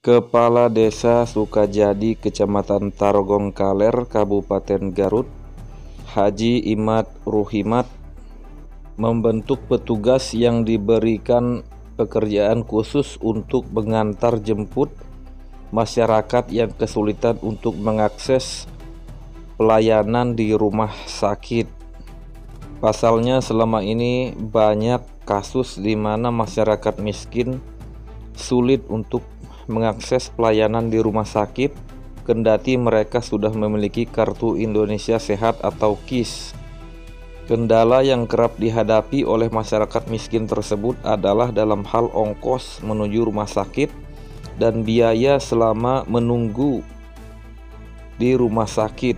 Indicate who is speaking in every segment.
Speaker 1: Kepala Desa Sukajadi, Kecamatan Tarogong Kaler, Kabupaten Garut, Haji Imad Ruhimat, membentuk petugas yang diberikan pekerjaan khusus untuk mengantar jemput masyarakat yang kesulitan untuk mengakses pelayanan di rumah sakit. Pasalnya, selama ini banyak kasus di mana masyarakat miskin sulit untuk mengakses pelayanan di rumah sakit, kendati mereka sudah memiliki Kartu Indonesia Sehat atau KIS. Kendala yang kerap dihadapi oleh masyarakat miskin tersebut adalah dalam hal ongkos menuju rumah sakit dan biaya selama menunggu di rumah sakit.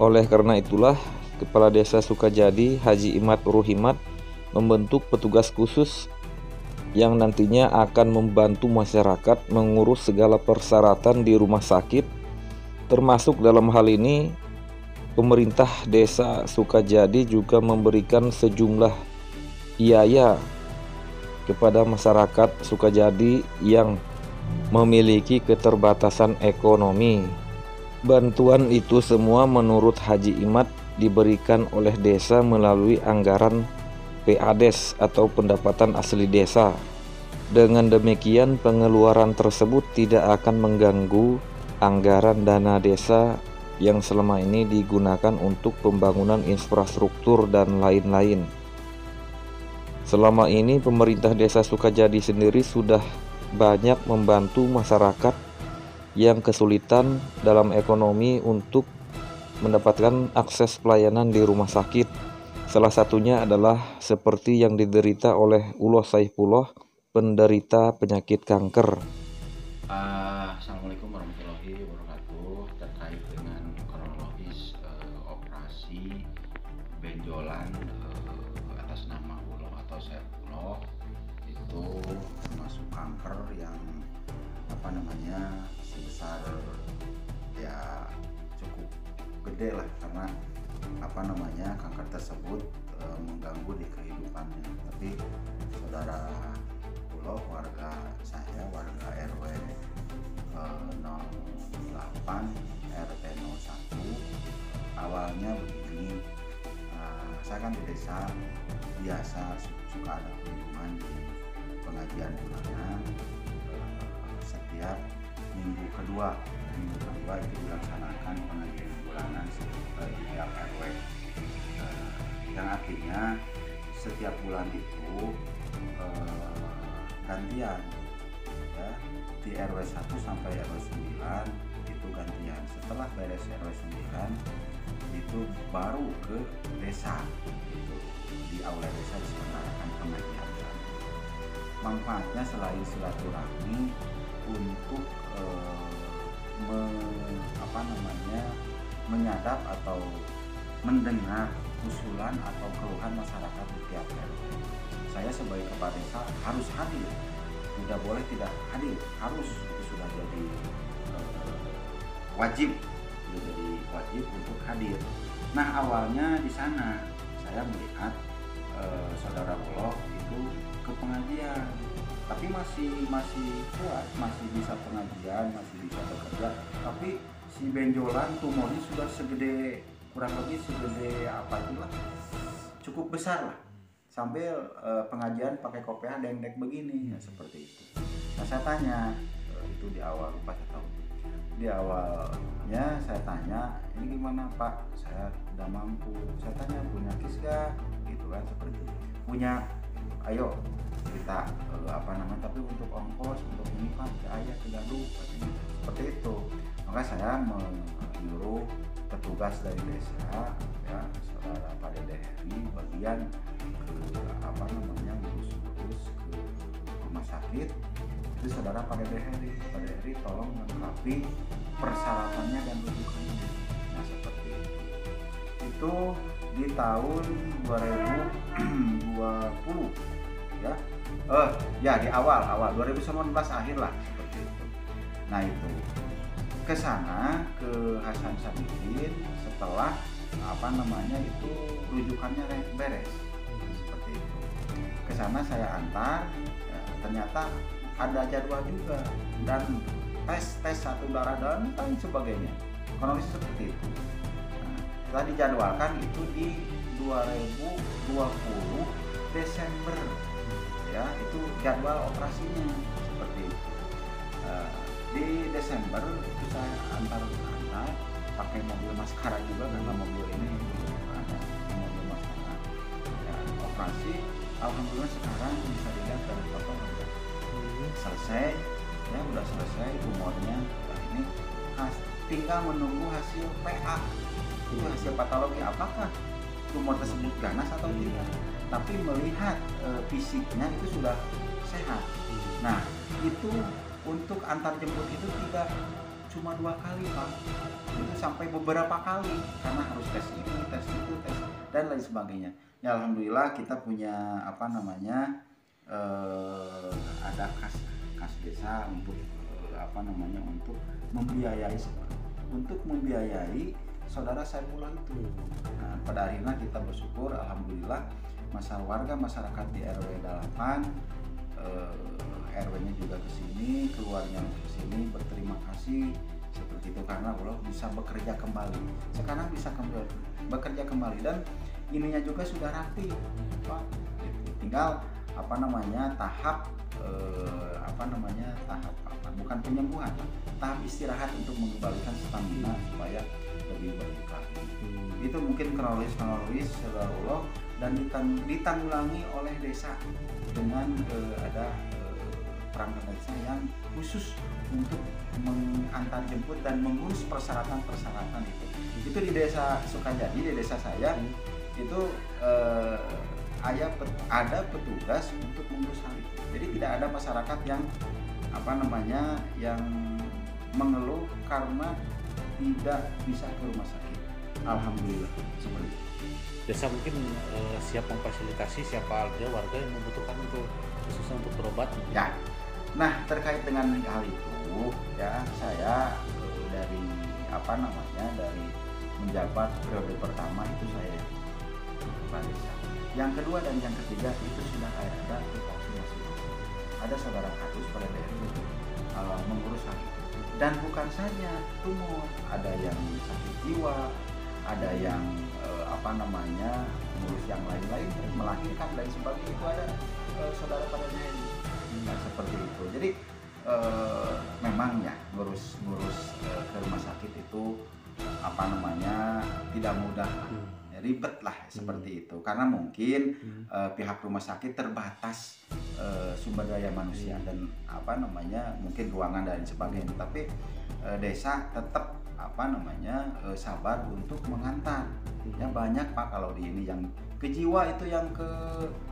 Speaker 1: Oleh karena itulah, Kepala Desa Sukajadi, Haji Imad Ruhimat, membentuk petugas khusus yang nantinya akan membantu masyarakat mengurus segala persyaratan di rumah sakit, termasuk dalam hal ini pemerintah Desa Sukajadi juga memberikan sejumlah biaya kepada masyarakat Sukajadi yang memiliki keterbatasan ekonomi. Bantuan itu semua menurut Haji Imad diberikan oleh desa melalui anggaran PADES atau pendapatan asli desa. Dengan demikian, pengeluaran tersebut tidak akan mengganggu anggaran dana desa yang selama ini digunakan untuk pembangunan infrastruktur dan lain-lain. Selama ini pemerintah Desa Sukajadi sendiri sudah banyak membantu masyarakat yang kesulitan dalam ekonomi untuk mendapatkan akses pelayanan di rumah sakit. Salah satunya adalah seperti yang diderita oleh Uloh Saifullah, penderita penyakit kanker.
Speaker 2: Assalamualaikum warahmatullahi wabarakatuh. Terkait dengan kronologis operasi benjolan atas nama Uloh atau Saifullah, itu termasuk kanker yang sebesar ya cukup gede lah, karena kanker tersebut mengganggu di kehidupannya. Tapi saudara Uloh, warga saya, warga RW 08 RT 01, awalnya begini. Saya kan di desa biasa suka ada kunjungan di pengajian bulanan. Setiap minggu kedua itu dilaksanakan pengajian bulanan di tiap RW, yang artinya setiap bulan itu gantian ya, di RW 1 sampai RW 9 itu gantian. Setelah beres RW 9 itu baru ke desa, itu di aula desa diselenggarakan pengajian. Manfaatnya selain silaturahmi untuk menyadap atau mendengar usulan atau keluhan masyarakat di tiap RW. Saya sebagai kepala desa harus hadir, tidak boleh tidak hadir, harus, itu sudah jadi wajib untuk hadir. Nah, awalnya di sana saya melihat saudara Uloh itu ke pengajian, tapi masih kuat, masih bisa pengajian, masih bisa bekerja, tapi si benjolan tumornya sudah kurang lebih segede itulah, cukup besar lah, sambil pengajian pakai kopiah dendek begini ya, seperti itu. Nah, saya tanya, itu di awal, lupa saya tahu, di awalnya saya tanya, ini gimana Pak, saya udah mampu. Saya tanya, punya KIS gak, gitu kan, seperti itu. Punya, ayo kita tapi untuk ongkos, untuk ini Pak, ke ayah, ke dadu, seperti itu. Maka saya menyuruh petugas dari desa, ya, saudara Pak Dedehri, bagian ke ngurus ke rumah sakit. Itu saudara Pak Dedehri tolong melengkapi persyaratannya dan rujukannya. Nah, seperti itu. Itu di tahun 2020 ya, di awal 2019 akhir lah, seperti itu. Nah, itu ke sana, ke Hasan Sadikin, setelah itu rujukannya beres, seperti itu. Ke sana saya antar, ya, ternyata ada jadwal juga, dan tes satu darah dan lain sebagainya. Kronologis seperti itu. Nah, telah dijadwalkan itu di 2020 Desember, ya itu jadwal operasinya seperti itu. Di Desember itu saya antar anak pakai mobil maskara juga, karena mobil ini ada mobil maskara. Ya, operasi, alhamdulillah sekarang bisa dilihat dari foto selesai, ya udah selesai tumornya. Nah, ini tinggal menunggu hasil PA, itu hasil patologi apakah tumor tersebut ganas atau tidak. Tapi melihat fisiknya itu sudah sehat. Nah, itu untuk antar jemput itu tidak cuma 2 kali, Pak, itu sampai beberapa kali, karena harus tes ini, tes itu, tes dan lain sebagainya. Ya alhamdulillah kita punya ada kas desa untuk untuk membiayai saudara Saifullah itu. Nah, pada akhirnya kita bersyukur alhamdulillah masyarakat di RW 8, RW-nya juga ke sini, keluarnya ke sini, berterima kasih seperti itu, karena Allah bisa bekerja kembali. Sekarang bisa bekerja kembali dan ininya juga sudah rapi, Pak. Tinggal tahap bukan penyembuhan, tahap istirahat untuk mengembalikan stamina supaya lebih baik lagi. Itu mungkin kronologis saudara Allah, dan ditanggulangi oleh desa dengan ada perangkat desa yang khusus untuk mengantar jemput dan mengurus persyaratan itu. Itu di desa Sukajadi, di desa saya itu ada petugas untuk mengurus hal itu. Jadi tidak ada masyarakat yang yang mengeluh karena tidak bisa ke rumah sakit. Alhamdulillah seperti itu.
Speaker 3: Desa mungkin siap memfasilitasi siapa aja warga yang membutuhkan khususnya untuk berobat.
Speaker 2: Ya. Nah, terkait dengan hal itu ya, saya dari menjabat periode pertama itu saya kepala desa. Yang kedua dan yang ketiga itu sudah ada tupoksi masing-masing. Ada saudara kadus pada daerah itu mengurus hal itu. Dan bukan saja tumor, ada yang sakit jiwa, ada yang mengurus yang lain-lain, melahirkan dan sebagainya, itu ada saudara pada daerah. Nah, seperti itu. Jadi memang ya ngurus ke rumah sakit itu tidak mudah, ribet lah seperti itu, karena mungkin pihak rumah sakit terbatas sumber daya manusia dan mungkin ruangan dan sebagainya, tapi desa tetap sabar untuk mengantar. Ya banyak, Pak, kalau di ini yang ke jiwa itu, yang ke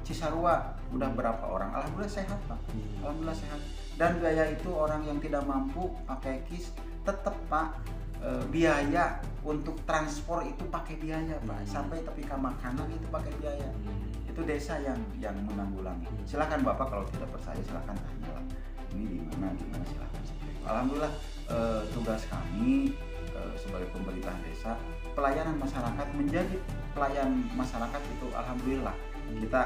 Speaker 2: Cisarua udah berapa orang, alhamdulillah sehat, Pak. Alhamdulillah sehat. Dan biaya itu orang yang tidak mampu pakai kis tetap, Pak, biaya untuk transport itu pakai biaya, Pak. Sampai tapi ke makanan itu pakai biaya. Itu desa yang menanggulangi. Silakan Bapak kalau tidak percaya silakan tanya lah. Ini di mana silakan. Alhamdulillah tugas kami sebagai pemerintah desa, pelayanan masyarakat, menjadi pelayan masyarakat itu alhamdulillah kita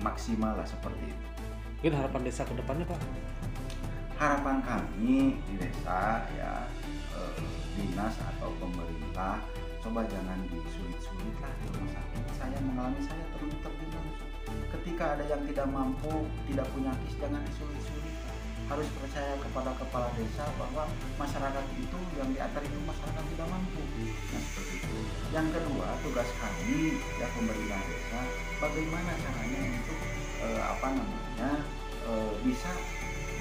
Speaker 2: maksimal lah seperti itu.
Speaker 3: Mungkin harapan desa ke depannya, Pak?
Speaker 2: Harapan kami di desa ya, dinas atau pemerintah coba jangan disulit-sulit lah di rumah sakit. Saya terjun. Ketika ada yang tidak mampu, tidak punya kis, jangan disulit-sulit. Harus percaya kepada kepala desa bahwa masyarakat itu yang diantar itu masyarakat tidak mampu. Nah, seperti itu. Yang kedua, tugas kami ya pemerintah desa, bagaimana caranya untuk bisa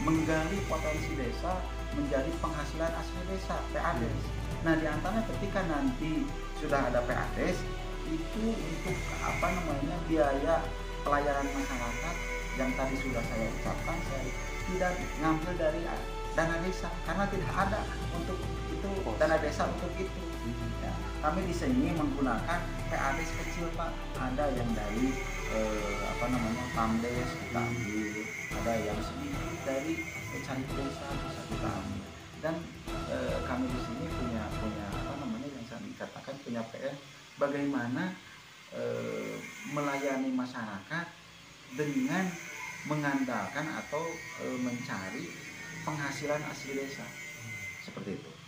Speaker 2: menggali potensi desa menjadi penghasilan asli desa, PADES. Nah, di antaranya ketika nanti sudah ada PADES itu untuk biaya pelayanan masyarakat yang tadi sudah saya ucapkan, saya tidak ngambil dari dana desa karena tidak ada untuk itu, dana desa untuk itu. Ya, kami di sini menggunakan PADES kecil, Pak. Ada yang dari PAMDES kita ambil, ada yang sedikit dari cari desa bisa kita ambil. Dan kami di sini punya yang saya dikatakan punya PR bagaimana melayani masyarakat dengan mengandalkan atau mencari penghasilan asli desa seperti itu.